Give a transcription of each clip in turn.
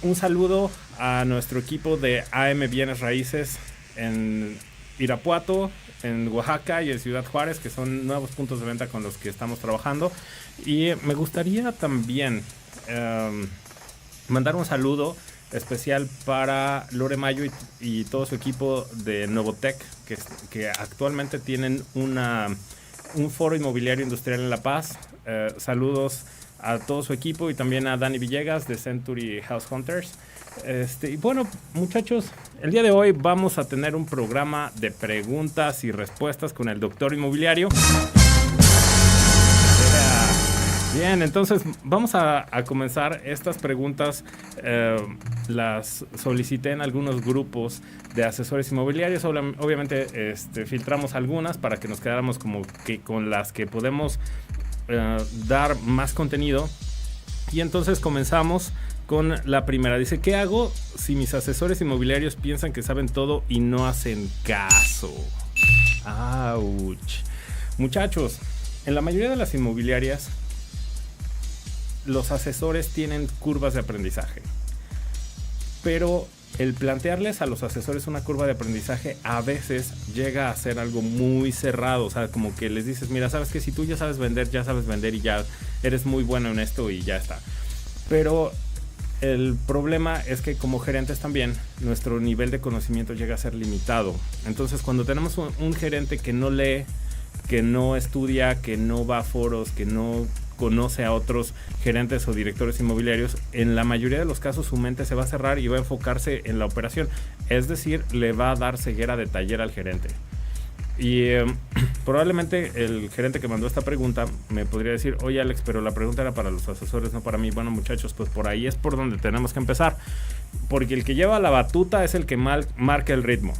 Un saludo a nuestro equipo de AM Bienes Raíces en Irapuato, en Oaxaca y en Ciudad Juárez, que son nuevos puntos de venta con los que estamos trabajando. Y me gustaría también mandar un saludo especial para Lore Mayo y todo su equipo de Novotec, que actualmente tienen un foro inmobiliario industrial en La Paz. Saludos a todo su equipo y también a Dani Villegas de Century House Hunters. Y bueno, muchachos, el día de hoy vamos a tener un programa de preguntas y respuestas con el doctor inmobiliario. Bien, entonces vamos a comenzar. Estas preguntas las solicité en algunos grupos de asesores inmobiliarios. Obviamente filtramos algunas para que nos quedáramos como que con las que podemos dar más contenido. Y entonces comenzamos con la primera. Dice, ¿qué hago si mis asesores inmobiliarios piensan que saben todo y no hacen caso? ¡Auch! Muchachos, en la mayoría de las inmobiliarias los asesores tienen curvas de aprendizaje, pero el plantearles a los asesores una curva de aprendizaje a veces llega a ser algo muy cerrado. O sea, como que les dices, mira, sabes que si tú ya sabes vender y ya eres muy bueno en esto y ya está. Pero el problema es que como gerentes también nuestro nivel de conocimiento llega a ser limitado. Entonces cuando tenemos un gerente que no lee, que no estudia, que no va a foros, que no conoce a otros gerentes o directores inmobiliarios, en la mayoría de los casos su mente se va a cerrar y va a enfocarse en la operación. Es decir, le va a dar ceguera de taller al gerente. Y probablemente el gerente que mandó esta pregunta me podría decir, oye Alex, pero la pregunta era para los asesores, no para mí. Bueno, muchachos, pues por ahí es por donde tenemos que empezar, porque el que lleva la batuta es el que marca el ritmo.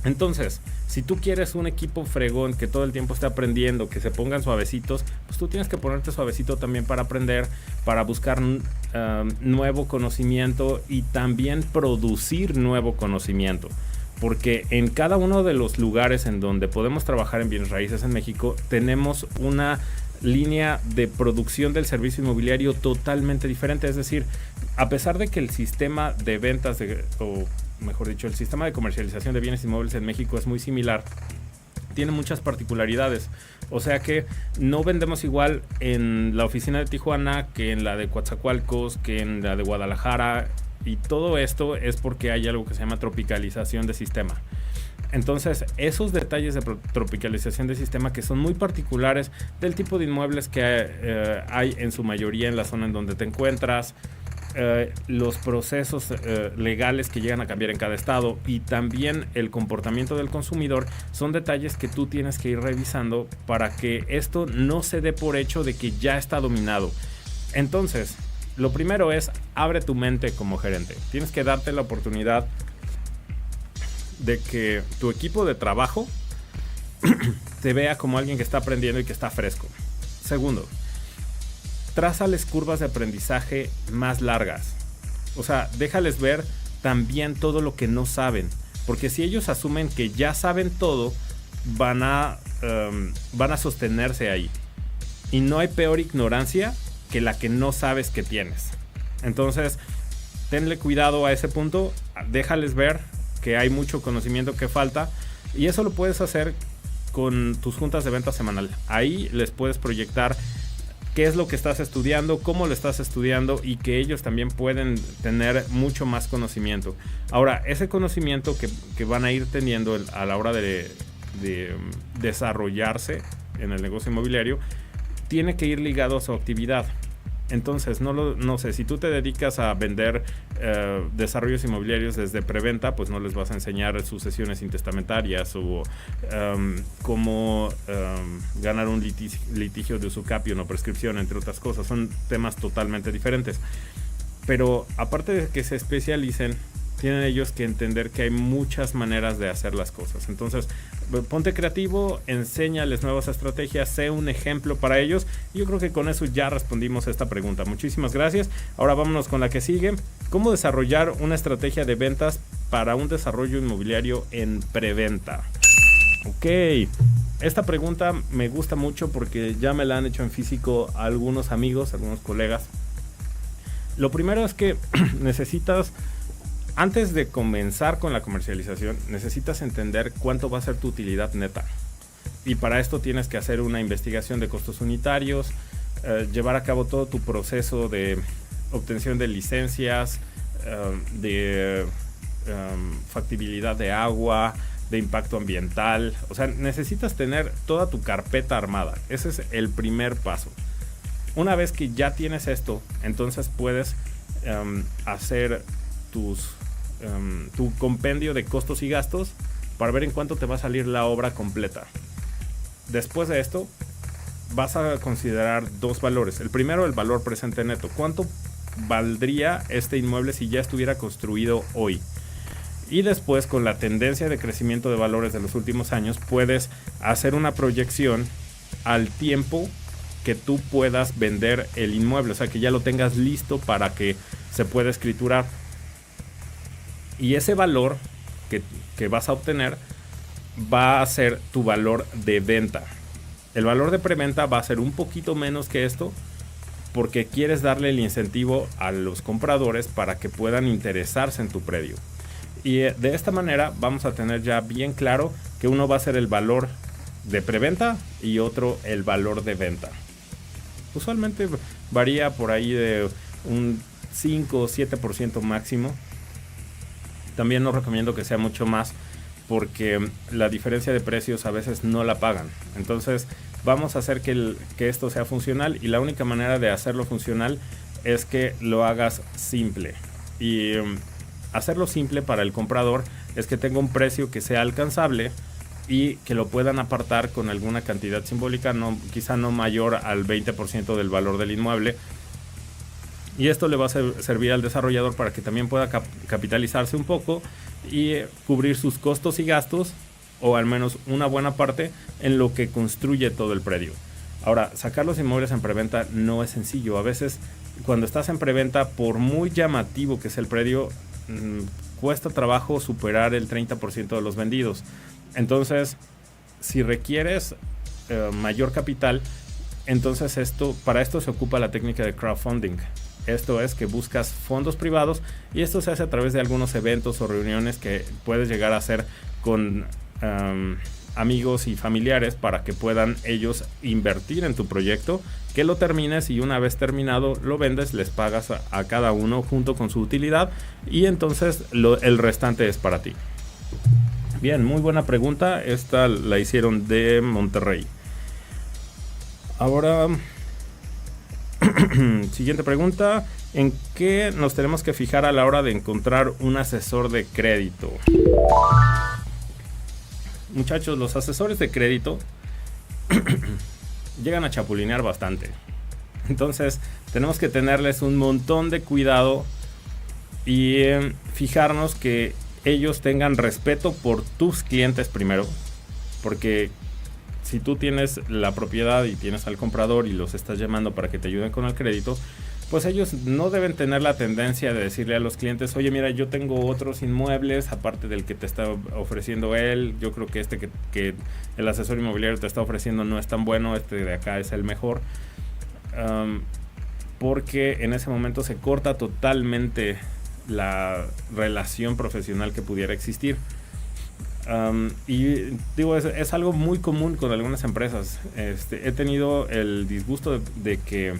Entonces, si tú quieres un equipo fregón que todo el tiempo esté aprendiendo, que se pongan suavecitos, pues tú tienes que ponerte suavecito también para aprender, para buscar nuevo conocimiento y también producir nuevo conocimiento. Porque en cada uno de los lugares en donde podemos trabajar en bienes raíces en México, tenemos una línea de producción del servicio inmobiliario totalmente diferente. Es decir, a pesar de que el sistema de ventas o mejor dicho, el sistema de comercialización de bienes inmuebles en México es muy similar, tiene muchas particularidades. O sea que no vendemos igual en la oficina de Tijuana que en la de Coatzacoalcos, que en la de Guadalajara, y todo esto es porque hay algo que se llama tropicalización de sistema. Entonces, esos detalles de tropicalización de sistema que son muy particulares del tipo de inmuebles que hay en su mayoría en la zona en donde te encuentras, los procesos legales que llegan a cambiar en cada estado y también el comportamiento del consumidor, son detalles que tú tienes que ir revisando para que esto no se dé por hecho de que ya está dominado. Entonces, lo primero es, abre tu mente como gerente. Tienes que darte la oportunidad de que tu equipo de trabajo te vea como alguien que está aprendiendo y que está fresco. Segundo, trázales curvas de aprendizaje más largas. O sea, déjales ver también todo lo que no saben. Porque si ellos asumen que ya saben todo, van a sostenerse ahí. Y no hay peor ignorancia que la que no sabes que tienes. Entonces, tenle cuidado a ese punto. Déjales ver que hay mucho conocimiento que falta. Y eso lo puedes hacer con tus juntas de venta semanal. Ahí les puedes proyectar qué es lo que estás estudiando, cómo lo estás estudiando y que ellos también pueden tener mucho más conocimiento. Ahora, ese conocimiento que van a ir teniendo a la hora de desarrollarse en el negocio inmobiliario tiene que ir ligado a su actividad. Entonces, no sé, si tú te dedicas a vender desarrollos inmobiliarios desde preventa, pues no les vas a enseñar sucesiones intestamentarias o cómo ganar un litigio de usucapión o prescripción, entre otras cosas. Son temas totalmente diferentes. Pero aparte de que se especialicen, tienen ellos que entender que hay muchas maneras de hacer las cosas. Entonces, ponte creativo, enséñales nuevas estrategias, sé un ejemplo para ellos. Yo creo que con eso ya respondimos a esta pregunta. Muchísimas gracias. Ahora vámonos con la que sigue. ¿Cómo desarrollar una estrategia de ventas para un desarrollo inmobiliario en preventa? Ok, esta pregunta me gusta mucho porque ya me la han hecho en físico algunos amigos, algunos colegas. Lo primero es que necesitas, antes de comenzar con la comercialización, necesitas entender cuánto va a ser tu utilidad neta. Y para esto tienes que hacer una investigación de costos unitarios, llevar a cabo todo tu proceso de obtención de licencias, de factibilidad de agua, de impacto ambiental. O sea, necesitas tener toda tu carpeta armada. Ese es el primer paso. Una vez que ya tienes esto, entonces puedes hacer tu compendio de costos y gastos para ver en cuánto te va a salir la obra completa. Después de esto, vas a considerar dos valores. El primero, el valor presente neto. ¿Cuánto valdría este inmueble si ya estuviera construido hoy? Y después, con la tendencia de crecimiento de valores de los últimos años, puedes hacer una proyección al tiempo que tú puedas vender el inmueble, o sea, que ya lo tengas listo para que se pueda escriturar. Y ese valor que vas a obtener va a ser tu valor de venta. El valor de preventa va a ser un poquito menos que esto, porque quieres darle el incentivo a los compradores para que puedan interesarse en tu predio. Y de esta manera vamos a tener ya bien claro que uno va a ser el valor de preventa y otro el valor de venta. Usualmente varía por ahí de un 5 o 7% máximo. También no recomiendo que sea mucho más, porque la diferencia de precios a veces no la pagan. Entonces vamos a hacer que esto sea funcional, y la única manera de hacerlo funcional es que lo hagas simple. Y hacerlo simple para el comprador es que tenga un precio que sea alcanzable y que lo puedan apartar con alguna cantidad simbólica, quizá no mayor al 20% del valor del inmueble. Y esto le va a servir al desarrollador para que también pueda capitalizarse un poco y cubrir sus costos y gastos, o al menos una buena parte, en lo que construye todo el predio. Ahora, sacar los inmuebles en preventa no es sencillo. A veces, cuando estás en preventa, por muy llamativo que sea el predio, cuesta trabajo superar el 30% de los vendidos. Entonces, si requieres mayor capital, entonces para esto se ocupa la técnica de crowdfunding. Esto es que buscas fondos privados, y esto se hace a través de algunos eventos o reuniones que puedes llegar a hacer con amigos y familiares para que puedan ellos invertir en tu proyecto, que lo termines, y una vez terminado lo vendes, les pagas a cada uno junto con su utilidad, y entonces el restante es para ti. Bien, muy buena pregunta. Esta la hicieron de Monterrey. Ahora, siguiente pregunta. ¿En qué nos tenemos que fijar a la hora de encontrar un asesor de crédito? Muchachos, los asesores de crédito llegan a chapulinear bastante. Entonces, tenemos que tenerles un montón de cuidado y fijarnos que ellos tengan respeto por tus clientes primero, porque si tú tienes la propiedad y tienes al comprador y los estás llamando para que te ayuden con el crédito, pues ellos no deben tener la tendencia de decirle a los clientes: oye, mira, yo tengo otros inmuebles aparte del que te está ofreciendo él, yo creo que que el asesor inmobiliario te está ofreciendo no es tan bueno, este de acá es el mejor. Porque en ese momento se corta totalmente la relación profesional que pudiera existir. Y digo, es algo muy común con algunas empresas. He tenido el disgusto de que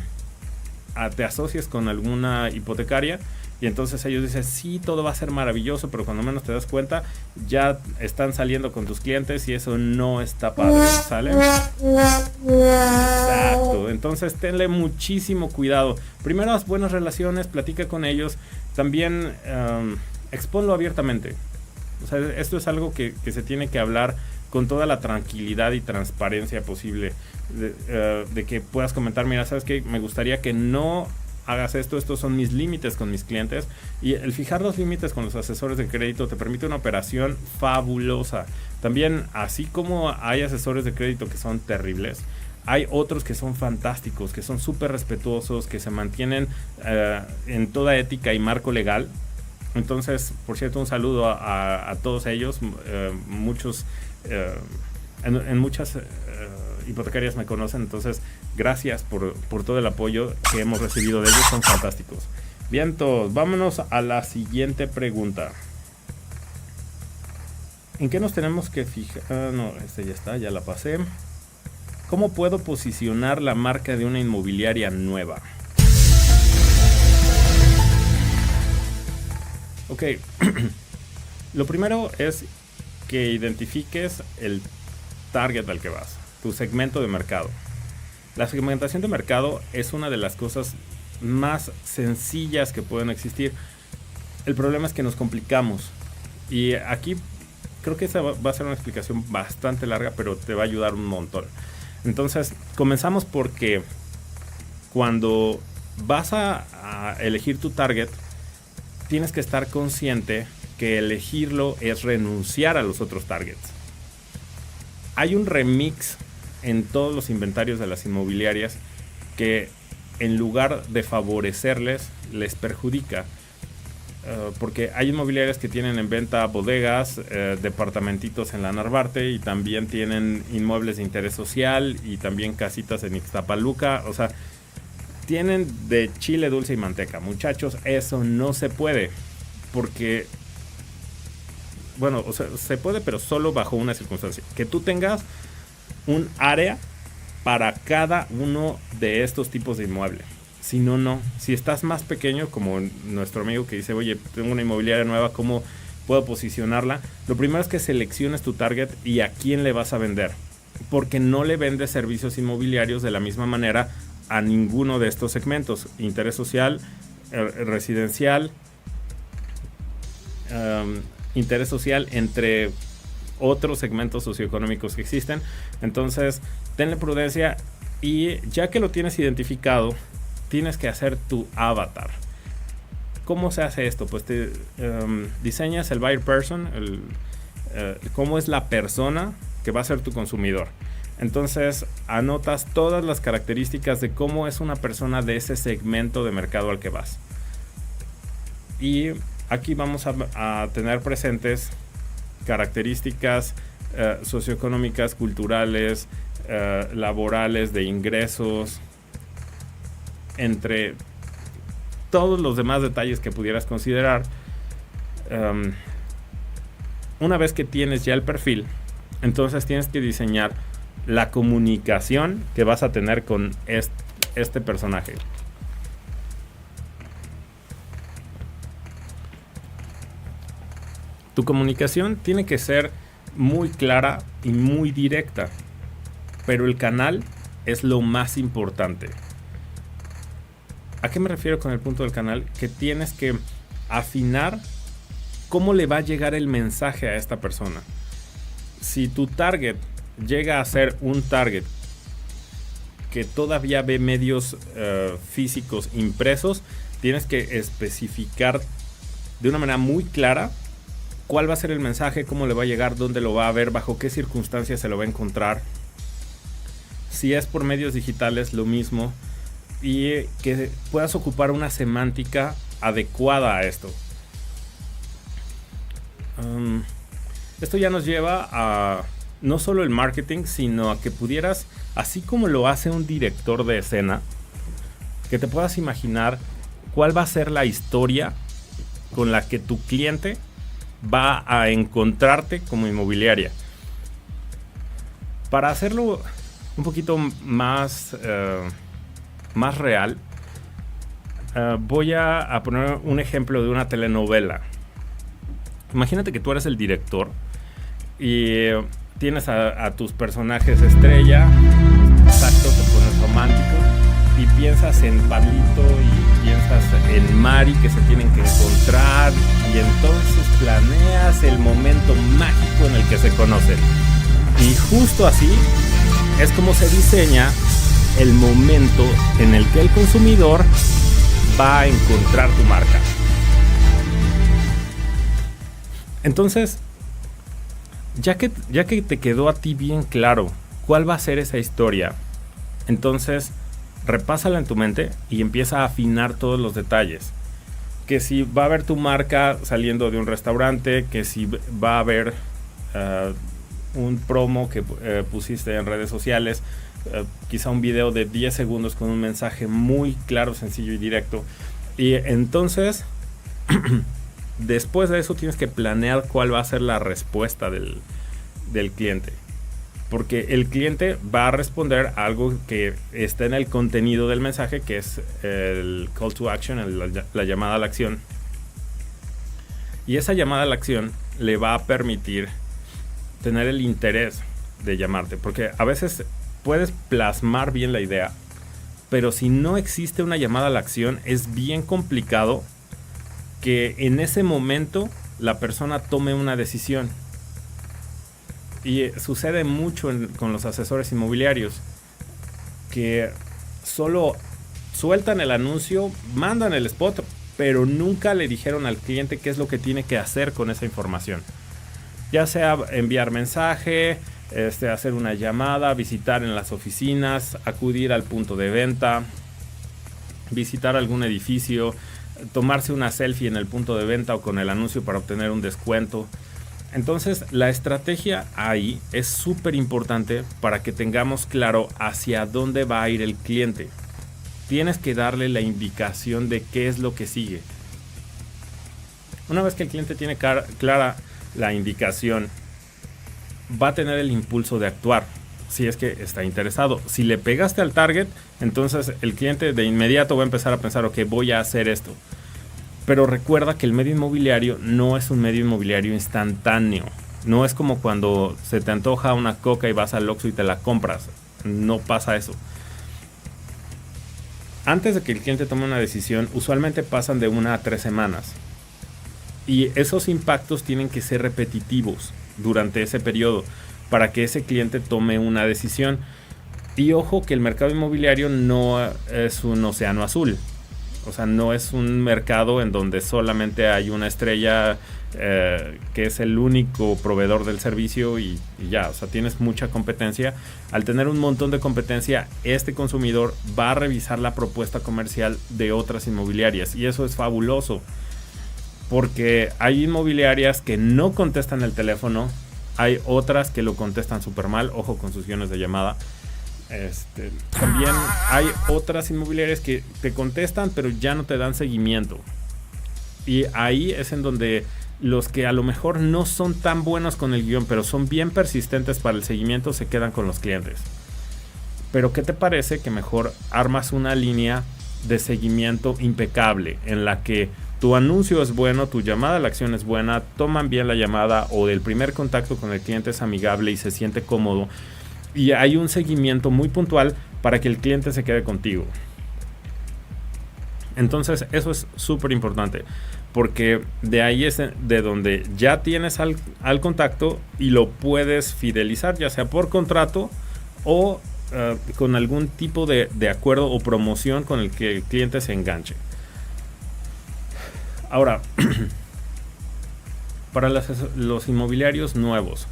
te asocies con alguna hipotecaria, y entonces ellos dicen: sí, todo va a ser maravilloso, pero cuando menos te das cuenta ya están saliendo con tus clientes, y eso no está padre, ¿sale? Exacto. Entonces tenle muchísimo cuidado. Primero haz buenas relaciones, platica con ellos. También exponlo abiertamente. O sea, esto es algo que se tiene que hablar con toda la tranquilidad y transparencia posible, de que puedas comentar: mira, ¿sabes qué? Me gustaría que no hagas esto, estos son mis límites con mis clientes. Y el fijar los límites con los asesores de crédito te permite una operación fabulosa. También, así como hay asesores de crédito que son terribles, hay otros que son fantásticos, que son súper respetuosos, que se mantienen en toda ética y marco legal. Entonces, por cierto, un saludo a todos ellos. Muchos en muchas hipotecarias me conocen, entonces gracias por todo el apoyo que hemos recibido de ellos, son fantásticos. Vientos, vámonos a la siguiente pregunta. ¿En qué nos tenemos que fijar? No, ya está, ya la pasé. ¿Cómo puedo posicionar la marca de una inmobiliaria nueva? Ok, lo primero es que identifiques el target al que vas, tu segmento de mercado. La segmentación de mercado es una de las cosas más sencillas que pueden existir. El problema es que nos complicamos. Y aquí creo que esa va a ser una explicación bastante larga, pero te va a ayudar un montón. Entonces, comenzamos porque cuando vas a elegir tu target, tienes que estar consciente que elegirlo es renunciar a los otros targets. Hay un remix en todos los inventarios de las inmobiliarias que en lugar de favorecerles, les perjudica. Porque hay inmobiliarias que tienen en venta bodegas, departamentitos en la Narvarte, y también tienen inmuebles de interés social y también casitas en Ixtapaluca. O sea, tienen de chile, dulce y manteca. Muchachos, eso no se puede. Porque, bueno, o sea, se puede, pero solo bajo una circunstancia. Que tú tengas un área para cada uno de estos tipos de inmueble. Si no, no. Si estás más pequeño, como nuestro amigo que dice, oye, tengo una inmobiliaria nueva, ¿cómo puedo posicionarla? Lo primero es que selecciones tu target y a quién le vas a vender. Porque no le vendes servicios inmobiliarios de la misma manera a ninguno de estos segmentos. Interés social, residencial, interés social, entre otros segmentos socioeconómicos que existen. Entonces, tenle prudencia, y ya que lo tienes identificado, tienes que hacer tu avatar. ¿Cómo se hace esto? Pues te diseñas el buyer person, cómo es la persona que va a ser tu consumidor. Entonces anotas todas las características de cómo es una persona de ese segmento de mercado al que vas. Y aquí vamos a tener presentes características socioeconómicas, culturales, laborales, de ingresos, entre todos los demás detalles que pudieras considerar. Una vez que tienes ya el perfil, entonces tienes que diseñar la comunicación que vas a tener con este personaje. Tu comunicación tiene que ser muy clara y muy directa, pero el canal es lo más importante. ¿A qué me refiero con el punto del canal? Que tienes que afinar cómo le va a llegar el mensaje a esta persona. Si tu target llega a ser un target que todavía ve medios físicos impresos, tienes que especificar de una manera muy clara cuál va a ser el mensaje, cómo le va a llegar, dónde lo va a ver, bajo qué circunstancias se lo va a encontrar. Si es por medios digitales, lo mismo. Y que puedas ocupar una semántica adecuada a esto. Esto ya nos lleva a no solo el marketing, sino a que pudieras, así como lo hace un director de escena, que te puedas imaginar cuál va a ser la historia con la que tu cliente va a encontrarte como inmobiliaria. Para hacerlo un poquito más real, voy a poner un ejemplo de una telenovela. Imagínate que tú eres el director y tienes a tus personajes estrella. Exacto, te pones romántico y piensas en Pablito y piensas en Mari, que se tienen que encontrar, y entonces planeas el momento mágico en el que se conocen. Y justo así es como se diseña el momento en el que el consumidor va a encontrar tu marca. Entonces, ya que te quedó a ti bien claro cuál va a ser esa historia, entonces repásala en tu mente y empieza a afinar todos los detalles. Que si va a haber tu marca saliendo de un restaurante, que si va a haber un promo que pusiste en redes sociales, quizá un video de 10 segundos con un mensaje muy claro, sencillo y directo. Y entonces, después de eso tienes que planear cuál va a ser la respuesta del cliente. Porque el cliente va a responder a algo que está en el contenido del mensaje, que es el call to action, la llamada a la acción. Y esa llamada a la acción le va a permitir tener el interés de llamarte. Porque a veces puedes plasmar bien la idea, pero si no existe una llamada a la acción, es bien complicado que en ese momento la persona tome una decisión. Y sucede mucho con los asesores inmobiliarios, que solo sueltan el anuncio, mandan el spot, pero nunca le dijeron al cliente qué es lo que tiene que hacer con esa información. Ya sea enviar mensaje, hacer una llamada, visitar en las oficinas, acudir al punto de venta, visitar algún edificio, tomarse una selfie en el punto de venta o con el anuncio para obtener un descuento. Entonces, la estrategia ahí es súper importante para que tengamos claro hacia dónde va a ir el cliente. Tienes que darle la indicación de qué es lo que sigue. Una vez que el cliente tiene clara la indicación, va a tener el impulso de actuar, si es que está interesado. Si le pegaste al target, entonces el cliente de inmediato va a empezar a pensar, ok, voy a hacer esto. Pero recuerda que el medio inmobiliario no es un medio inmobiliario instantáneo. No es como cuando se te antoja una coca y vas al Oxxo y te la compras. No pasa eso. Antes de que el cliente tome una decisión, usualmente pasan de 1 a 3 semanas. Y esos impactos tienen que ser repetitivos durante ese periodo para que ese cliente tome una decisión. Y ojo que el mercado inmobiliario no es un océano azul. O sea, no es un mercado en donde solamente hay una estrella que es el único proveedor del servicio y ya. O sea, tienes mucha competencia. Al tener un montón de competencia, este consumidor va a revisar la propuesta comercial de otras inmobiliarias. Y eso es fabuloso. Porque hay inmobiliarias que no contestan el teléfono. Hay otras que lo contestan súper mal. Ojo con sus guiones de llamada. También hay otras inmobiliarias que te contestan pero ya no te dan seguimiento, y ahí es en donde los que a lo mejor no son tan buenos con el guión pero son bien persistentes para el seguimiento se quedan con los clientes. Pero ¿qué te parece que mejor armas una línea de seguimiento impecable en la que tu anuncio es bueno, tu llamada a la acción es buena, toman bien la llamada o el primer contacto con el cliente es amigable y se siente cómodo? Y hay un seguimiento muy puntual para que el cliente se quede contigo. Entonces eso es súper importante, porque de ahí es de donde ya tienes al contacto y lo puedes fidelizar, ya sea por contrato o con algún tipo de acuerdo o promoción con el que el cliente se enganche. Ahora, para los inmobiliarios nuevos,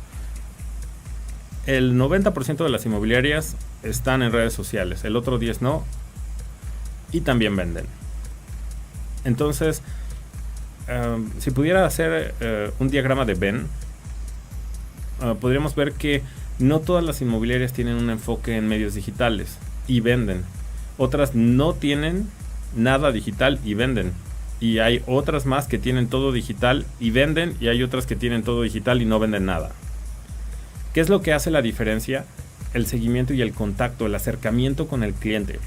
el 90% de las inmobiliarias están en redes sociales, el otro 10% no, y también venden. Entonces, si pudiera hacer un diagrama de Venn, podríamos ver que no todas las inmobiliarias tienen un enfoque en medios digitales y venden. Otras no tienen nada digital y venden. Y hay otras más que tienen todo digital y venden, y hay otras que tienen todo digital y no venden nada. ¿Qué es lo que hace la diferencia? El seguimiento y el contacto, el acercamiento con el cliente.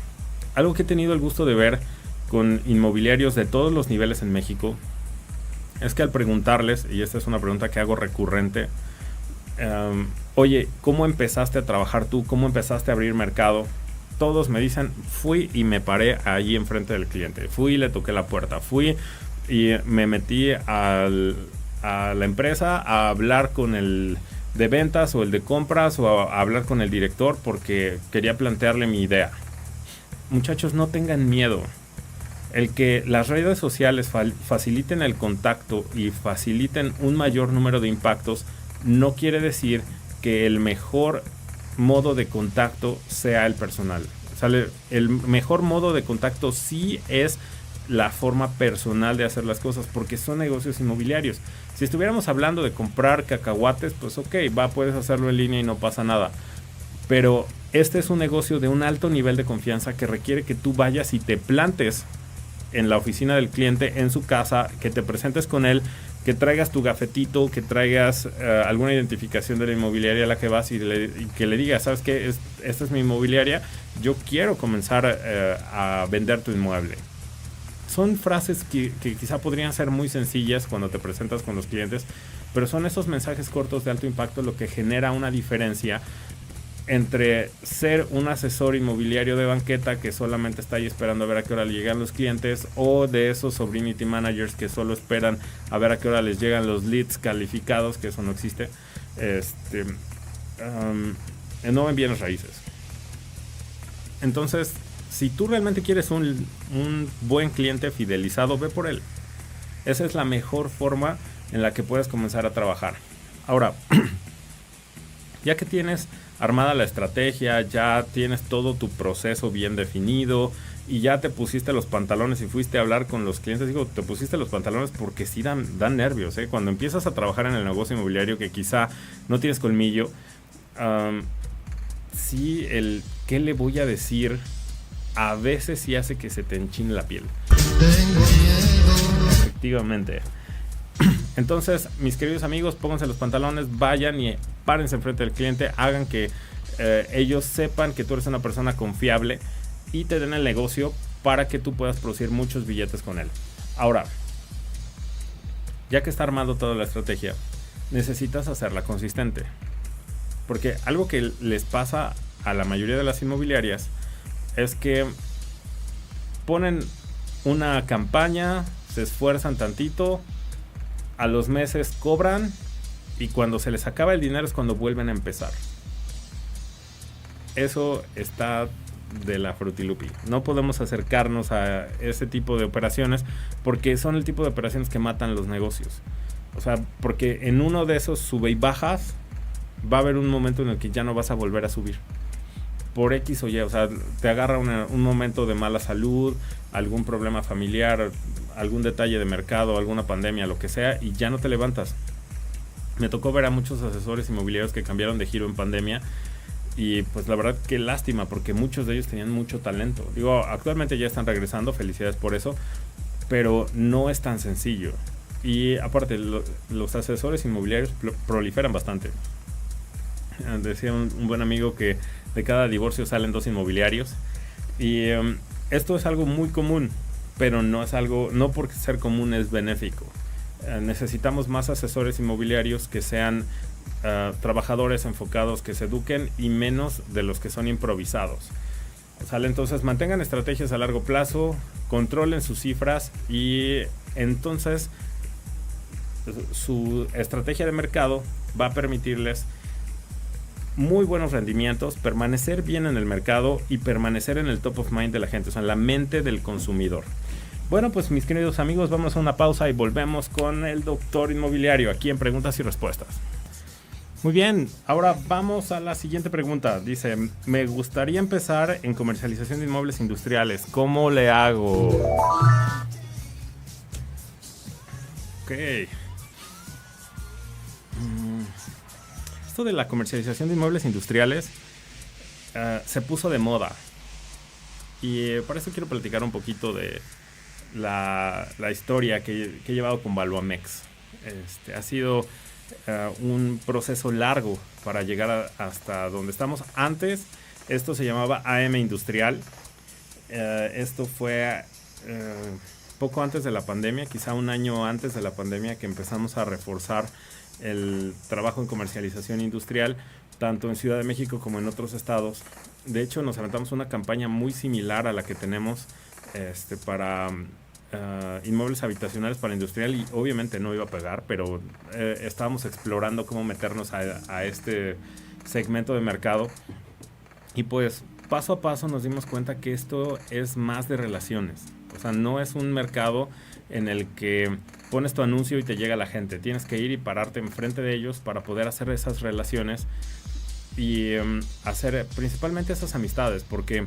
Algo que he tenido el gusto de ver con inmobiliarios de todos los niveles en México es que al preguntarles, y esta es una pregunta que hago recurrente, oye, ¿cómo empezaste a trabajar tú? ¿Cómo empezaste a abrir mercado? Todos me dicen, fui y me paré allí enfrente del cliente, fui y le toqué la puerta, fui y me metí a la empresa a hablar con el de ventas o el de compras o a hablar con el director porque quería plantearle mi idea. Muchachos, no tengan miedo. El que las redes sociales faciliten el contacto y faciliten un mayor número de impactos no quiere decir que el mejor modo de contacto sea el personal. O sea, el mejor modo de contacto sí es la forma personal de hacer las cosas, porque son negocios inmobiliarios. Si estuviéramos hablando de comprar cacahuates, pues ok, puedes hacerlo en línea y no pasa nada. Pero este es un negocio de un alto nivel de confianza que requiere que tú vayas y te plantes en la oficina del cliente, en su casa, que te presentes con él, que traigas tu gafetito, que traigas alguna identificación de la inmobiliaria a la que vas y que le digas, ¿sabes qué? Esta es mi inmobiliaria, yo quiero comenzar a vender tu inmueble. Son frases que quizá podrían ser muy sencillas cuando te presentas con los clientes, pero son esos mensajes cortos de alto impacto lo que genera una diferencia entre ser un asesor inmobiliario de banqueta que solamente está ahí esperando a ver a qué hora le llegan los clientes, o de esos sovereignty managers que solo esperan a ver a qué hora les llegan los leads calificados, que eso no existe, no en bienes raíces. Entonces, si tú realmente quieres un buen cliente fidelizado, ve por él. Esa es la mejor forma en la que puedes comenzar a trabajar. Ahora, ya que tienes armada la estrategia, ya tienes todo tu proceso bien definido y ya te pusiste los pantalones y fuiste a hablar con los clientes, digo, te pusiste los pantalones porque sí dan nervios, ¿eh? Cuando empiezas a trabajar en el negocio inmobiliario que quizá no tienes colmillo, sí, el ¿qué le voy a decir? A veces sí hace que se te enchine la piel. Tengo miedo. Efectivamente. Entonces, mis queridos amigos, pónganse los pantalones, vayan y párense enfrente del cliente, hagan que ellos sepan que tú eres una persona confiable y te den el negocio para que tú puedas producir muchos billetes con él. Ahora, ya que está armado toda la estrategia, necesitas hacerla consistente. Porque algo que les pasa a la mayoría de las inmobiliarias es que ponen una campaña, se esfuerzan tantito, a los meses cobran y cuando se les acaba el dinero es cuando vuelven a empezar. Eso está de la frutilupi. No podemos acercarnos a ese tipo de operaciones porque son el tipo de operaciones que matan los negocios. O sea, porque en uno de esos sube y bajas va a haber un momento en el que ya no vas a volver a subir. Por X o Y, o sea, te agarra un momento de mala salud, algún problema familiar, algún detalle de mercado, alguna pandemia, lo que sea, y ya no te levantas. Me tocó ver a muchos asesores inmobiliarios que cambiaron de giro en pandemia y pues la verdad qué lástima porque muchos de ellos tenían mucho talento. Digo, actualmente ya están regresando, felicidades por eso, pero no es tan sencillo. Y aparte, los asesores inmobiliarios proliferan bastante. Decía un buen amigo que de cada divorcio salen 2 inmobiliarios y esto es algo muy común, pero no es algo, no por ser común es benéfico. Necesitamos más asesores inmobiliarios que sean trabajadores enfocados, que se eduquen y menos de los que son improvisados. ¿Sale? Entonces mantengan estrategias a largo plazo, controlen sus cifras y entonces su estrategia de mercado va a permitirles muy buenos rendimientos, permanecer bien en el mercado y permanecer en el top of mind de la gente, o sea, en la mente del consumidor. Bueno, pues mis queridos amigos, vamos a una pausa y volvemos con el doctor inmobiliario aquí en Preguntas y Respuestas. Muy bien, ahora vamos a la siguiente pregunta. Dice, me gustaría empezar en comercialización de inmuebles industriales. ¿Cómo le hago? Ok. Esto de la comercialización de inmuebles industriales se puso de moda. Y para eso quiero platicar un poquito de la historia que he llevado con Valuamex. Ha sido un proceso largo para llegar hasta donde estamos. Antes esto se llamaba AM Industrial. Esto fue poco antes de la pandemia, quizá un año antes de la pandemia, que empezamos a reforzar el trabajo en comercialización industrial, tanto en Ciudad de México como en otros estados. De hecho, nos aventamos una campaña muy similar a la que tenemos para inmuebles habitacionales para industrial y obviamente no iba a pegar, pero estábamos explorando cómo meternos a este segmento de mercado y pues paso a paso nos dimos cuenta que esto es más de relaciones. O sea, no es un mercado en el que pones tu anuncio y te llega la gente. Tienes que ir y pararte enfrente de ellos para poder hacer esas relaciones y hacer principalmente esas amistades, porque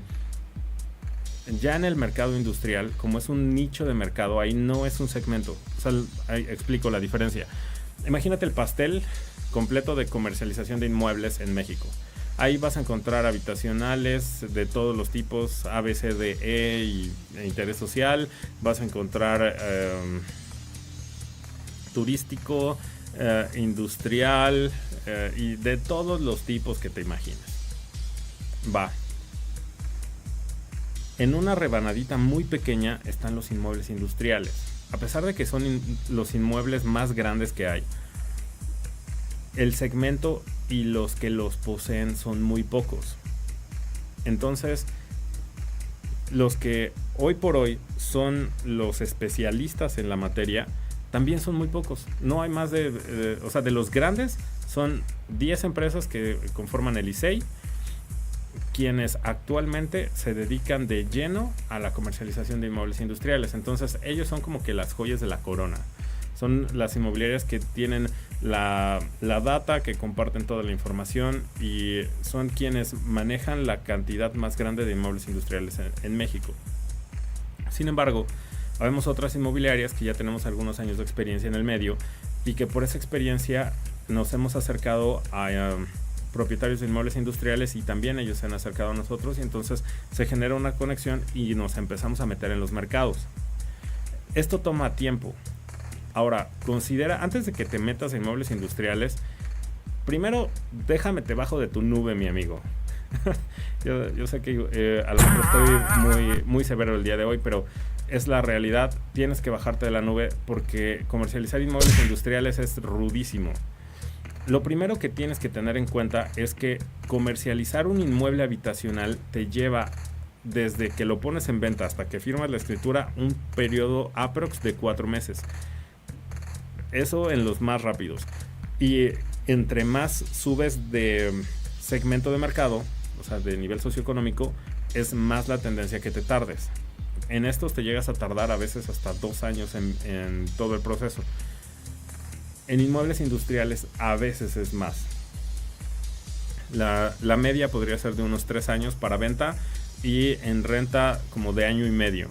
ya en el mercado industrial, como es un nicho de mercado, ahí no es un segmento. O sea, ahí explico la diferencia. Imagínate el pastel completo de comercialización de inmuebles en México. Ahí vas a encontrar habitacionales de todos los tipos, A, B, C, D, E e interés social. Vas a encontrar turístico, industrial y de todos los tipos que te imagines. Va. En una rebanadita muy pequeña están los inmuebles industriales. A pesar de que son los inmuebles más grandes que hay, el segmento y los que los poseen son muy pocos. Entonces, los que hoy por hoy son los especialistas en la materia, también son muy pocos. No hay más de los grandes, son 10 empresas que conforman el ICEI, quienes actualmente se dedican de lleno a la comercialización de inmuebles industriales. Entonces, ellos son como que las joyas de la corona. Son las inmobiliarias que tienen la data, que comparten toda la información y son quienes manejan la cantidad más grande de inmuebles industriales en México. Sin embargo, habemos otras inmobiliarias que ya tenemos algunos años de experiencia en el medio y que por esa experiencia nos hemos acercado a propietarios de inmuebles industriales y también ellos se han acercado a nosotros y entonces se genera una conexión y nos empezamos a meter en los mercados. Esto toma tiempo. Ahora, considera, antes de que te metas en inmuebles industriales, primero déjame te bajo de tu nube, mi amigo. yo sé que a lo mejor estoy muy severo el día de hoy, pero es la realidad. Tienes que bajarte de la nube porque comercializar inmuebles industriales es rudísimo. Lo primero que tienes que tener en cuenta es que comercializar un inmueble habitacional te lleva, desde que lo pones en venta hasta que firmas la escritura, un periodo aprox de 4 meses. Eso en los más rápidos. Y entre más subes de segmento de mercado, o sea, de nivel socioeconómico, es más la tendencia que te tardes. En estos te llegas a tardar a veces hasta 2 años en todo el proceso. En inmuebles industriales a veces es más. La media podría ser de unos 3 años para venta y en renta como de 1 año y medio.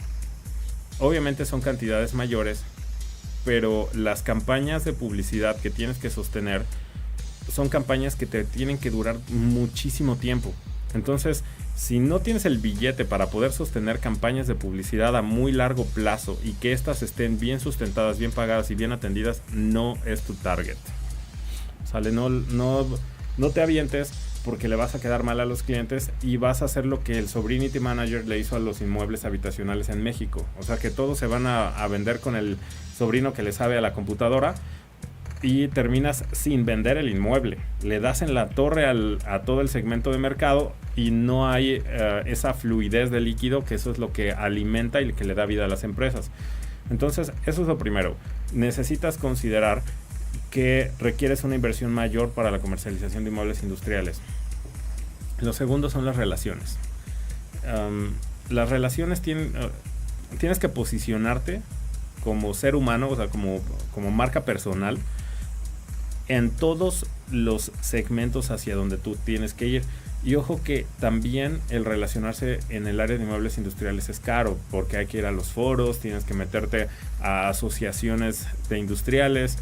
Obviamente son cantidades mayores, pero las campañas de publicidad que tienes que sostener son campañas que te tienen que durar muchísimo tiempo. Entonces, si no tienes el billete para poder sostener campañas de publicidad a muy largo plazo y que éstas estén bien sustentadas, bien pagadas y bien atendidas, no es tu target. ¿Sale? No te avientes porque le vas a quedar mal a los clientes y vas a hacer lo que el Sobrinity Manager le hizo a los inmuebles habitacionales en México. O sea, que todos se van a vender con el sobrino que le sabe a la computadora y terminas sin vender el inmueble. Le das en la torre a todo el segmento de mercado y no hay esa fluidez de líquido, que eso es lo que alimenta y que le da vida a las empresas. Entonces, eso es lo primero. Necesitas considerar que requieres una inversión mayor para la comercialización de inmuebles industriales. Lo segundo son las relaciones. Las relaciones tienes que posicionarte como ser humano, o sea, como marca personal en todos los segmentos hacia donde tú tienes que ir. Y ojo que también el relacionarse en el área de inmuebles industriales es caro, porque hay que ir a los foros, tienes que meterte a asociaciones de industriales,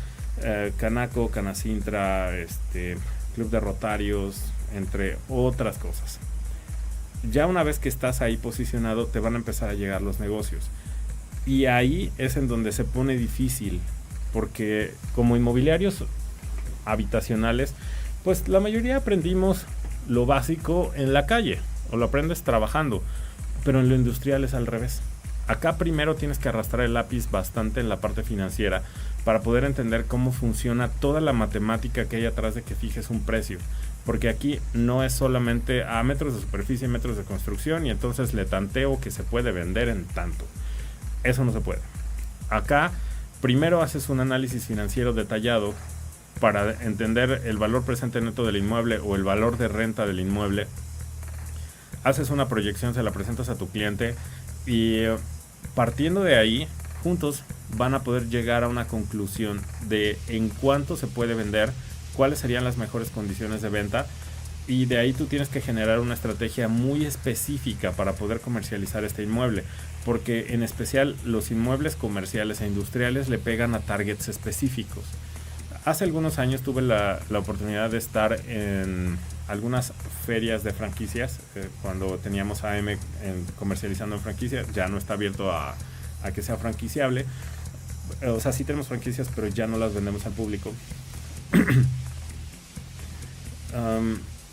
Canaco, Canacintra, Club de Rotarios, entre otras cosas. Ya una vez que estás ahí posicionado, te van a empezar a llegar los negocios. Y ahí es en donde se pone difícil, porque como inmobiliarios habitacionales, pues la mayoría aprendimos lo básico en la calle, o lo aprendes trabajando, pero en lo industrial es al revés. Acá primero tienes que arrastrar el lápiz bastante en la parte financiera para poder entender cómo funciona toda la matemática que hay atrás de que fijes un precio. Porque aquí no es solamente a metros de superficie, metros de construcción y entonces le tanteo que se puede vender en tanto. Eso no se puede. Acá primero haces un análisis financiero detallado para entender el valor presente neto del inmueble o el valor de renta del inmueble. Haces una proyección, se la presentas a tu cliente y partiendo de ahí, juntos van a poder llegar a una conclusión de en cuánto se puede vender, cuáles serían las mejores condiciones de venta, y de ahí tú tienes que generar una estrategia muy específica para poder comercializar este inmueble, porque en especial los inmuebles comerciales e industriales le pegan a targets específicos. Hace algunos años tuve la oportunidad de estar en algunas ferias de franquicias, cuando teníamos AM comercializando en franquicia, ya no está abierto a que sea franquiciable. O sea, sí tenemos franquicias, pero ya no las vendemos al público.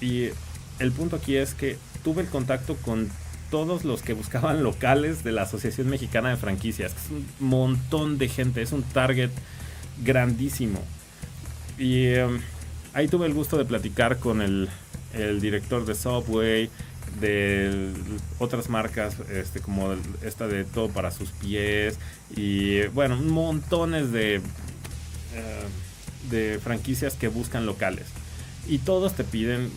Y el punto aquí es que tuve el contacto con todos los que buscaban locales de la Asociación Mexicana de Franquicias. Es un montón de gente, es un target grandísimo. Y ahí tuve el gusto de platicar con el director de Subway, de otras marcas, como esta de Todo para sus pies, y bueno, montones de franquicias que buscan locales. Y todos te piden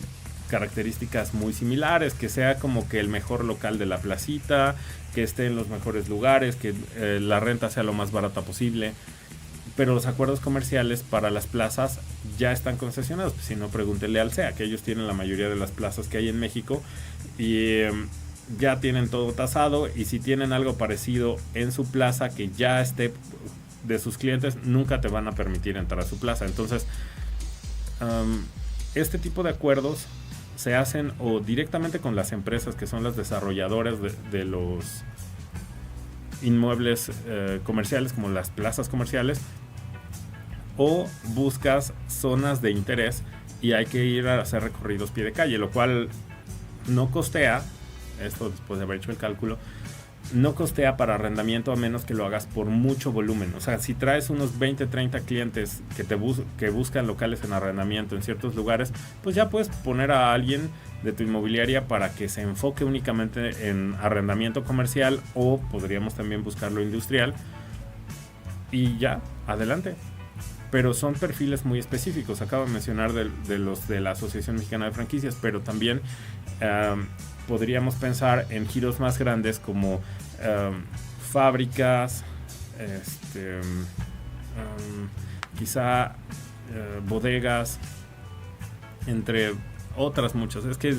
características muy similares, que sea como que el mejor local de la placita, que esté en los mejores lugares, que la renta sea lo más barata posible. Pero los acuerdos comerciales para las plazas ya están concesionados. Pues, si no, pregúntele al CEA, que ellos tienen la mayoría de las plazas que hay en México y ya tienen todo tasado. Y si tienen algo parecido en su plaza que ya esté de sus clientes, nunca te van a permitir entrar a su plaza. Entonces, este tipo de acuerdos se hacen o directamente con las empresas que son las desarrolladoras de los inmuebles comerciales, como las plazas comerciales, o buscas zonas de interés y hay que ir a hacer recorridos pie de calle, lo cual no costea, esto después de haber hecho el cálculo, no costea para arrendamiento a menos que lo hagas por mucho volumen. O sea, si traes unos 20, 30 clientes que buscan locales en arrendamiento en ciertos lugares, pues ya puedes poner a alguien de tu inmobiliaria para que se enfoque únicamente en arrendamiento comercial, o podríamos también buscarlo industrial y ya, adelante. Pero son perfiles muy específicos. Acabo de mencionar de los de la Asociación Mexicana de Franquicias, pero también podríamos pensar en giros más grandes como fábricas, quizá bodegas, entre otras muchas. Es que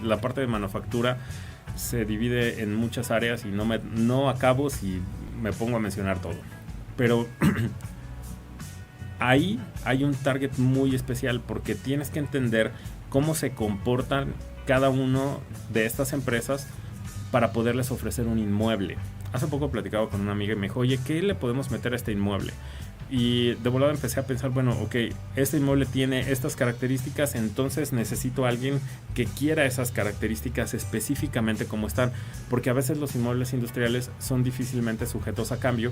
la parte de manufactura se divide en muchas áreas y no acabo si me pongo a mencionar todo. Pero ahí hay un target muy especial, porque tienes que entender cómo se comportan cada uno de estas empresas para poderles ofrecer un inmueble. Hace poco platicaba con una amiga y me dijo, oye, ¿qué le podemos meter a este inmueble? Y de volada empecé a pensar, bueno, ok, este inmueble tiene estas características, entonces necesito a alguien que quiera esas características específicamente como están, porque a veces los inmuebles industriales son difícilmente sujetos a cambio,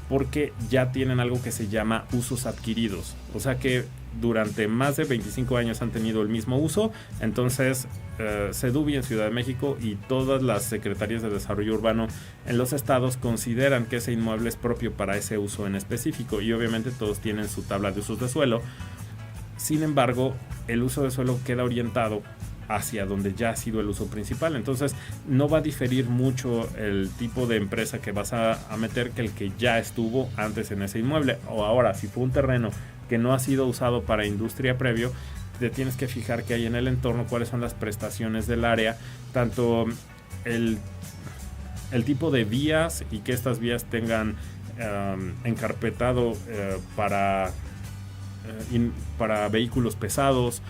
porque ya tienen algo que se llama usos adquiridos, o sea que durante más de 25 años han tenido el mismo uso. Entonces Sedubi en Ciudad de México y todas las secretarías de desarrollo urbano en los estados consideran que ese inmueble es propio para ese uso en específico, y obviamente todos tienen su tabla de usos de suelo. Sin embargo, el uso de suelo queda orientado hacia donde ya ha sido el uso principal, entonces no va a diferir mucho el tipo de empresa que vas a meter que el que ya estuvo antes en ese inmueble. O ahora, si fue un terreno que no ha sido usado para industria previo, te tienes que fijar que hay en el entorno, cuáles son las prestaciones del área, tanto el tipo de vías, y que estas vías tengan encarpetado para vehículos pesados,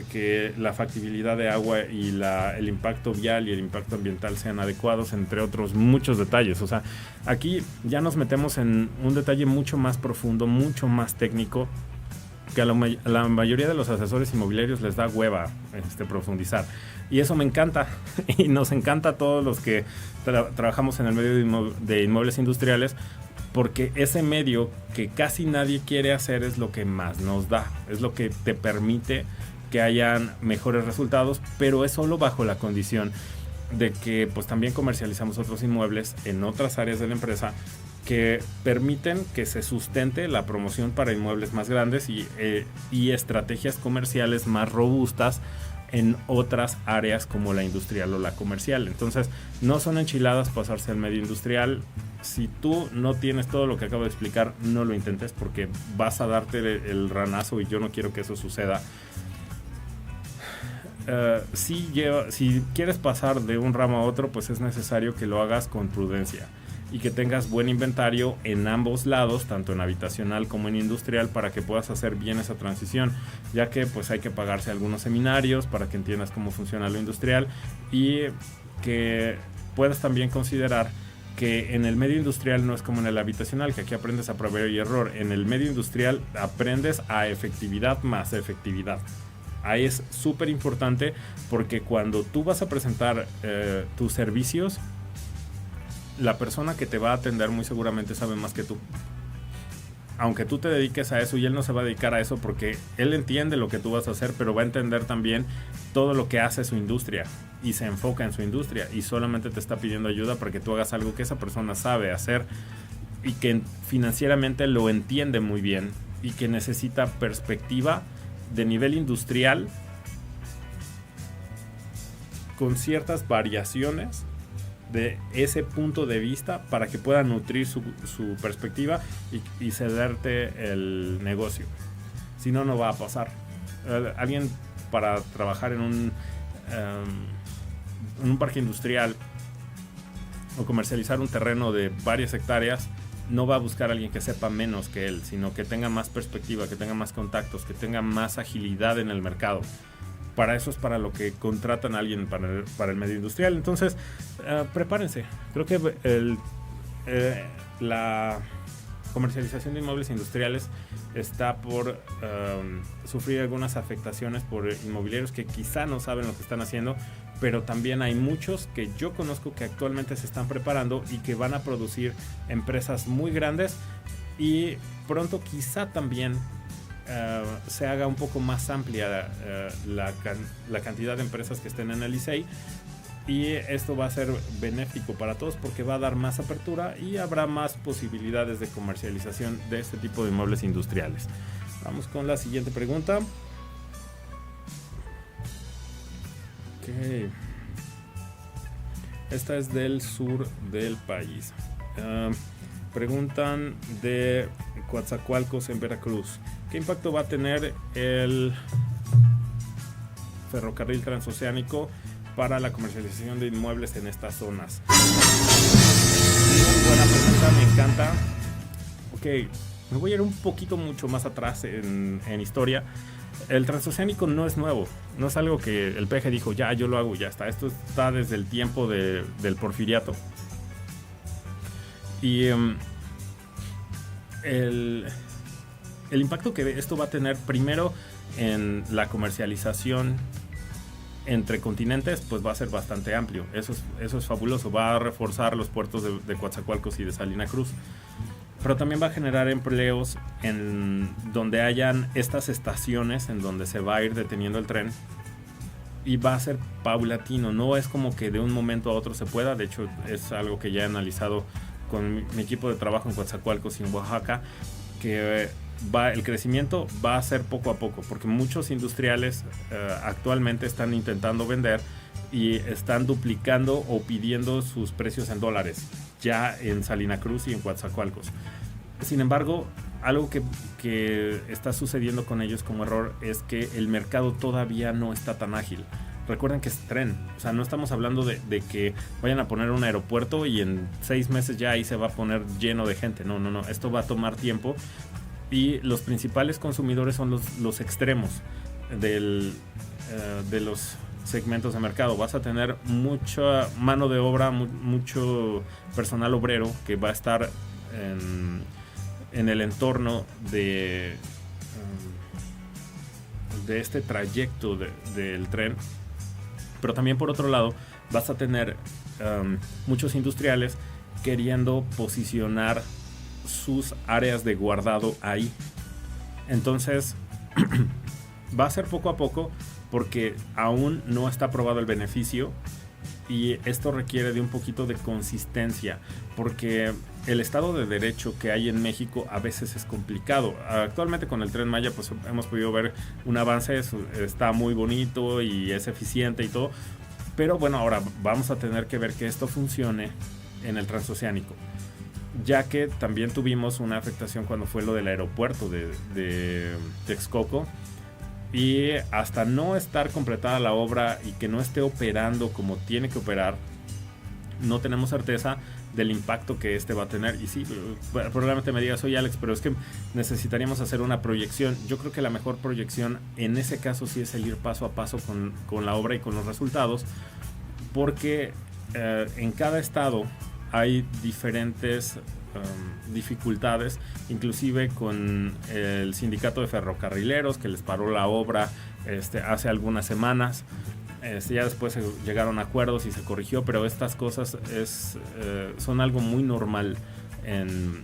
que la factibilidad de agua y el impacto vial y el impacto ambiental sean adecuados, entre otros muchos detalles. O sea, aquí ya nos metemos en un detalle mucho más profundo, mucho más técnico, que a la mayoría de los asesores inmobiliarios les da hueva profundizar. Y eso me encanta, y nos encanta a todos los que trabajamos en el medio de inmuebles industriales, porque ese medio que casi nadie quiere hacer es lo que más nos da, es lo que te permite que hayan mejores resultados, pero es solo bajo la condición de que pues también comercializamos otros inmuebles en otras áreas de la empresa que permiten que se sustente la promoción para inmuebles más grandes y estrategias comerciales más robustas en otras áreas como la industrial o la comercial. Entonces, no son enchiladas pasarse al medio industrial. Si tú no tienes todo lo que acabo de explicar, no lo intentes, porque vas a darte el ranazo, y yo no quiero que eso suceda. Si quieres pasar de un ramo a otro, pues es necesario que lo hagas con prudencia. y que tengas buen inventario en ambos lados, tanto en habitacional como en industrial, para que puedas hacer bien esa transición, ya que pues hay que pagarse algunos seminarios para que entiendas cómo funciona lo industrial y que puedas también considerar que en el medio industrial no es como en el habitacional, que aquí aprendes a prueba y error. En el medio industrial aprendes a efectividad más efectividad. Ahí es súper importante, porque cuando tú vas a presentar tus servicios, la persona que te va a atender muy seguramente sabe más que tú. Aunque tú te dediques a eso, y él no se va a dedicar a eso porque él entiende lo que tú vas a hacer, pero va a entender también todo lo que hace su industria y se enfoca en su industria y solamente te está pidiendo ayuda para que tú hagas algo que esa persona sabe hacer y que financieramente lo entiende muy bien y que necesita perspectiva de nivel industrial con ciertas variaciones de ese punto de vista para que pueda nutrir su perspectiva y cederte el negocio. Si no, no va a pasar. Alguien para trabajar en un parque industrial o comercializar un terreno de varias hectáreas no va a buscar a alguien que sepa menos que él, sino que tenga más perspectiva, que tenga más contactos, que tenga más agilidad en el mercado. Para eso es para lo que contratan a alguien para el medio industrial. Entonces, prepárense. Creo que la comercialización de inmuebles industriales está por sufrir algunas afectaciones por inmobiliarios que quizá no saben lo que están haciendo, pero también hay muchos que yo conozco que actualmente se están preparando y que van a producir empresas muy grandes, y pronto quizá también se haga un poco más amplia la cantidad de empresas que estén en el ICEI, y esto va a ser benéfico para todos porque va a dar más apertura y habrá más posibilidades de comercialización de este tipo de inmuebles industriales. Vamos con la siguiente pregunta. Okay. Esta es del sur del país. Preguntan de Coatzacoalcos en Veracruz. ¿Qué impacto va a tener el ferrocarril transoceánico para la comercialización de inmuebles en estas zonas? Buena pregunta, me encanta. Ok, me voy a ir un poquito mucho más atrás en historia. El transoceánico no es nuevo, no es algo que el PG dijo, ya, yo lo hago, ya está. Esto está desde el tiempo del Porfiriato. Y el impacto que esto va a tener primero en la comercialización entre continentes, pues va a ser bastante amplio. Eso es fabuloso, va a reforzar los puertos de Coatzacoalcos y de Salina Cruz. Pero también va a generar empleos en donde hayan estas estaciones en donde se va a ir deteniendo el tren, y va a ser paulatino, no es como que de un momento a otro se pueda. De hecho, es algo que ya he analizado con mi equipo de trabajo en Coatzacoalcos y en Oaxaca, que el crecimiento va a ser poco a poco, porque muchos industriales actualmente están intentando vender y están duplicando o pidiendo sus precios en dólares ya en Salina Cruz y en Coatzacoalcos. Sin embargo, algo que está sucediendo con ellos como error es que el mercado todavía no está tan ágil. Recuerden que es tren, o sea, no estamos hablando de que vayan a poner un aeropuerto y en 6 meses ya ahí se va a poner lleno de gente. No, esto va a tomar tiempo, y los principales consumidores son los extremos de los segmentos de mercado. Vas a tener mucha mano de obra, mucho personal obrero que va a estar en el entorno de este trayecto del tren. Pero también, por otro lado, vas a tener muchos industriales queriendo posicionar sus áreas de guardado ahí. Entonces va a ser poco a poco, porque aún no está probado el beneficio, y esto requiere de un poquito de consistencia, porque el Estado de Derecho que hay en México a veces es complicado. Actualmente con el Tren Maya pues hemos podido ver un avance, está muy bonito y es eficiente y todo, pero bueno, ahora vamos a tener que ver que esto funcione en el transoceánico, ya que también tuvimos una afectación cuando fue lo del aeropuerto de Texcoco, y hasta no estar completada la obra y que no esté operando como tiene que operar, no tenemos certeza del impacto que este va a tener. Y sí, probablemente me digas, oye Alex, pero es que necesitaríamos hacer una proyección. Yo creo que la mejor proyección en ese caso sí es el ir paso a paso con la obra y con los resultados, porque en cada estado hay diferentes dificultades, inclusive con el sindicato de ferrocarrileros que les paró la obra hace algunas semanas. Ya después se llegaron a acuerdos y se corrigió, pero estas cosas son algo muy normal en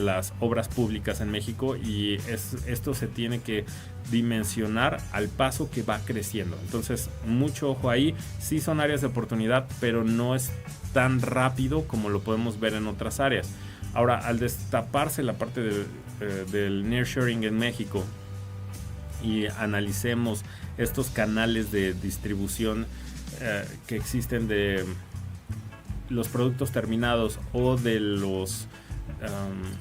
las obras públicas en México, y esto se tiene que dimensionar al paso que va creciendo. Entonces, mucho ojo ahí. Sí son áreas de oportunidad, pero no es tan rápido como lo podemos ver en otras áreas. Ahora, al destaparse la parte del nearshoring en México y analicemos estos canales de distribución que existen de los productos terminados o de los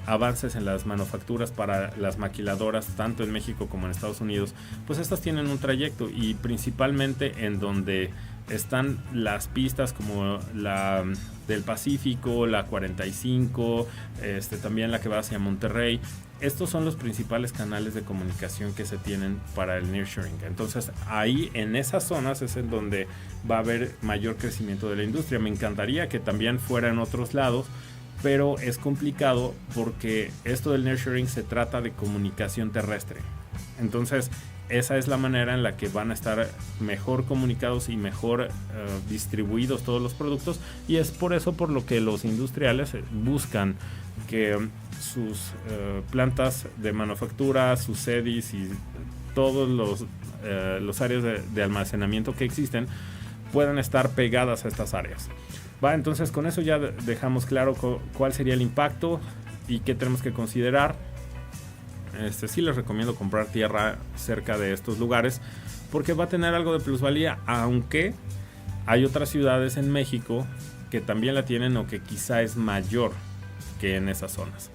avances en las manufacturas para las maquiladoras, tanto en México como en Estados Unidos, pues estas tienen un trayecto, y principalmente en donde están las pistas como la del Pacífico, la 45, también la que va hacia Monterrey. Estos son los principales canales de comunicación que se tienen para el nearshoring. Entonces, ahí en esas zonas es en donde va a haber mayor crecimiento de la industria. Me encantaría que también fuera en otros lados, pero es complicado porque esto del nearshoring se trata de comunicación terrestre. Entonces, esa es la manera en la que van a estar mejor comunicados y mejor distribuidos todos los productos, y es por eso por lo que los industriales buscan que sus plantas de manufactura, sus sedis y todos los áreas de almacenamiento que existen puedan estar pegadas a estas áreas. Entonces con eso ya dejamos claro cuál sería el impacto y qué tenemos que considerar. Sí les recomiendo comprar tierra cerca de estos lugares porque va a tener algo de plusvalía, aunque hay otras ciudades en México que también la tienen o que quizá es mayor que en esas zonas.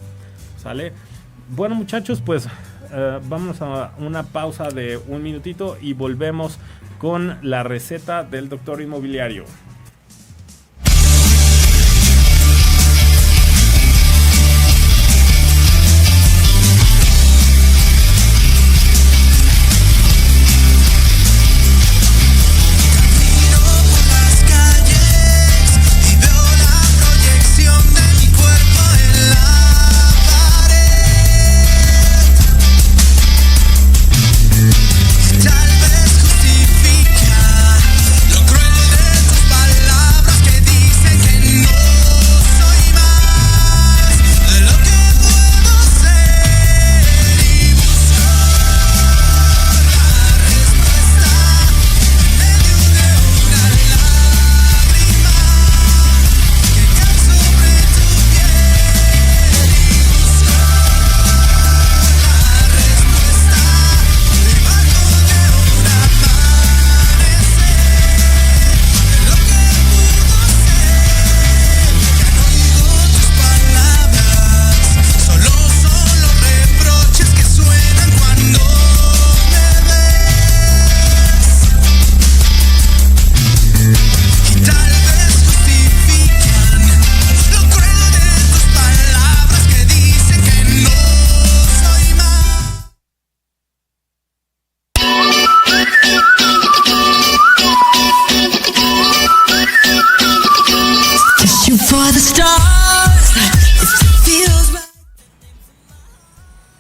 ¿Sale? Bueno, muchachos, pues vámonos a una pausa de un minutito y volvemos con la receta del doctor inmobiliario.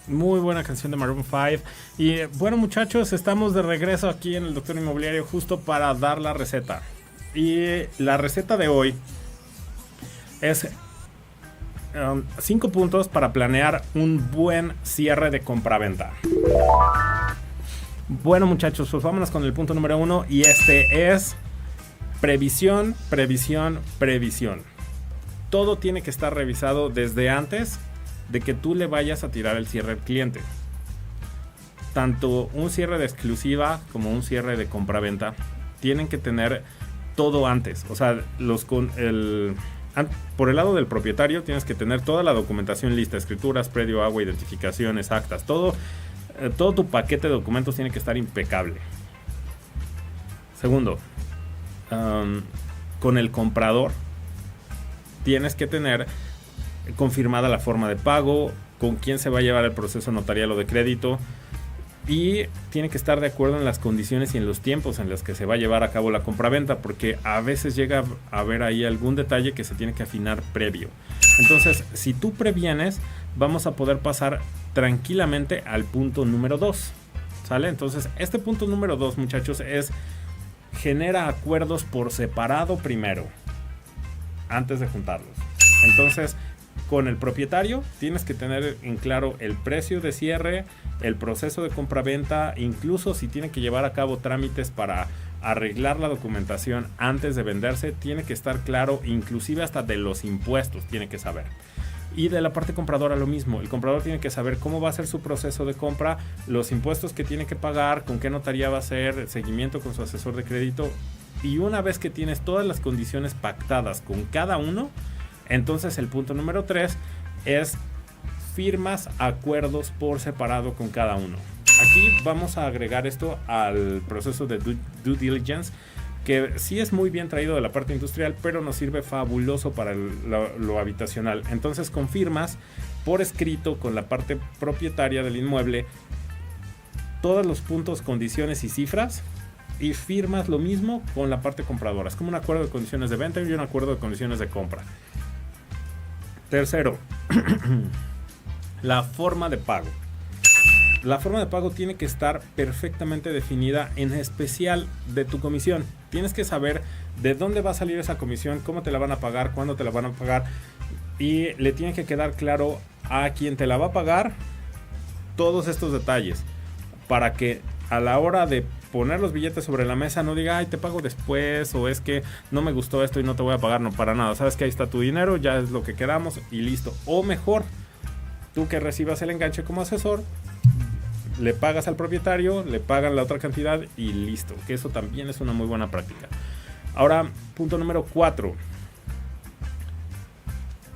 Muy buena canción de Maroon 5. Y bueno, muchachos, estamos de regreso aquí en el Doctor Inmobiliario justo para dar la receta. Y la receta de hoy es 5 puntos para planear un buen cierre de compraventa. Bueno, muchachos, pues vámonos con el punto número 1, y es previsión, previsión, previsión. Todo tiene que estar revisado desde antes de que tú le vayas a tirar el cierre al cliente. Tanto un cierre de exclusiva como un cierre de compraventa tienen que tener todo antes. O sea, por el lado del propietario tienes que tener toda la documentación lista: escrituras, predio, agua, identificaciones, actas, todo tu paquete de documentos tiene que estar impecable. Segundo, con el comprador tienes que tener confirmada la forma de pago, con quién se va a llevar el proceso notarial o de crédito, y tiene que estar de acuerdo en las condiciones y en los tiempos en los que se va a llevar a cabo la compraventa, porque a veces llega a haber ahí algún detalle que se tiene que afinar previo. Entonces, si tú previenes, vamos a poder pasar tranquilamente al punto número 2, ¿sale? Entonces, este punto número 2, muchachos, es genera acuerdos por separado primero, antes de juntarlos. Entonces, con el propietario tienes que tener en claro el precio de cierre, el proceso de compraventa, incluso si tiene que llevar a cabo trámites para arreglar la documentación antes de venderse, tiene que estar claro, inclusive hasta de los impuestos tiene que saber. Y de la parte compradora lo mismo, el comprador tiene que saber cómo va a ser su proceso de compra, los impuestos que tiene que pagar, con qué notaría va a hacer, seguimiento con su asesor de crédito. Y una vez que tienes todas las condiciones pactadas con cada uno, entonces el punto número 3 es firmas acuerdos por separado con cada uno. Aquí vamos a agregar esto al proceso de due diligence, que sí es muy bien traído de la parte industrial, pero nos sirve fabuloso para lo habitacional. Entonces confirmas por escrito con la parte propietaria del inmueble todos los puntos, condiciones y cifras, y firmas lo mismo con la parte compradora. Es como un acuerdo de condiciones de venta y un acuerdo de condiciones de compra. Tercero, la forma de pago. La forma de pago tiene que estar perfectamente definida, en especial de tu comisión. Tienes que saber de dónde va a salir esa comisión, cómo te la van a pagar, cuándo te la van a pagar, y le tiene que quedar claro a quien te la va a pagar todos estos detalles, para que a la hora de poner los billetes sobre la mesa no diga, ay, te pago después, o es que no me gustó esto y no te voy a pagar, no, para nada. Sabes que ahí está tu dinero, ya es lo que quedamos y listo. O mejor, tú que recibas el enganche como asesor, le pagas al propietario, le pagan la otra cantidad y listo, que eso también es una muy buena práctica. Ahora, punto número 4.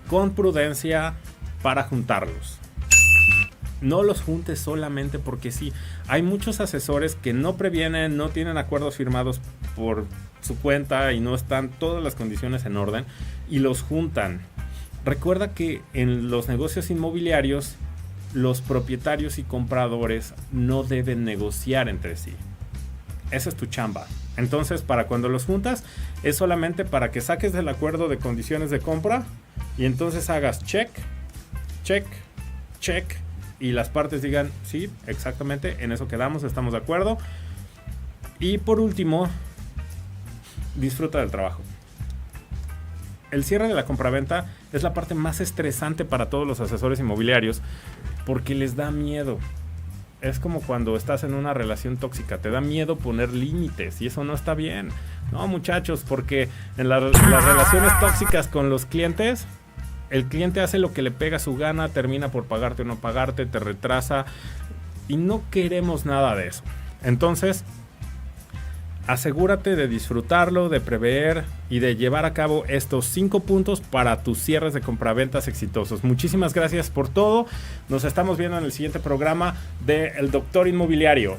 Con prudencia para juntarlos. No los juntes solamente porque sí. Hay muchos asesores que no previenen, no tienen acuerdos firmados por su cuenta y no están todas las condiciones en orden y los juntan. Recuerda que en los negocios inmobiliarios los propietarios y compradores no deben negociar entre sí. Esa es tu chamba. Entonces, para cuando los juntas, es solamente para que saques del acuerdo de condiciones de compra y entonces hagas check, check, check y las partes digan, sí, exactamente, en eso quedamos, estamos de acuerdo. Y por último, disfruta del trabajo. El cierre de la compraventa es la parte más estresante para todos los asesores inmobiliarios porque les da miedo. Es como cuando estás en una relación tóxica, te da miedo poner límites y eso no está bien. No, muchachos, porque en las relaciones tóxicas con los clientes, el cliente hace lo que le pega su gana, termina por pagarte o no pagarte, te retrasa y no queremos nada de eso. Entonces, asegúrate de disfrutarlo, de prever y de llevar a cabo estos 5 puntos para tus cierres de compraventas exitosos. Muchísimas gracias por todo. Nos estamos viendo en el siguiente programa de El Doctor Inmobiliario.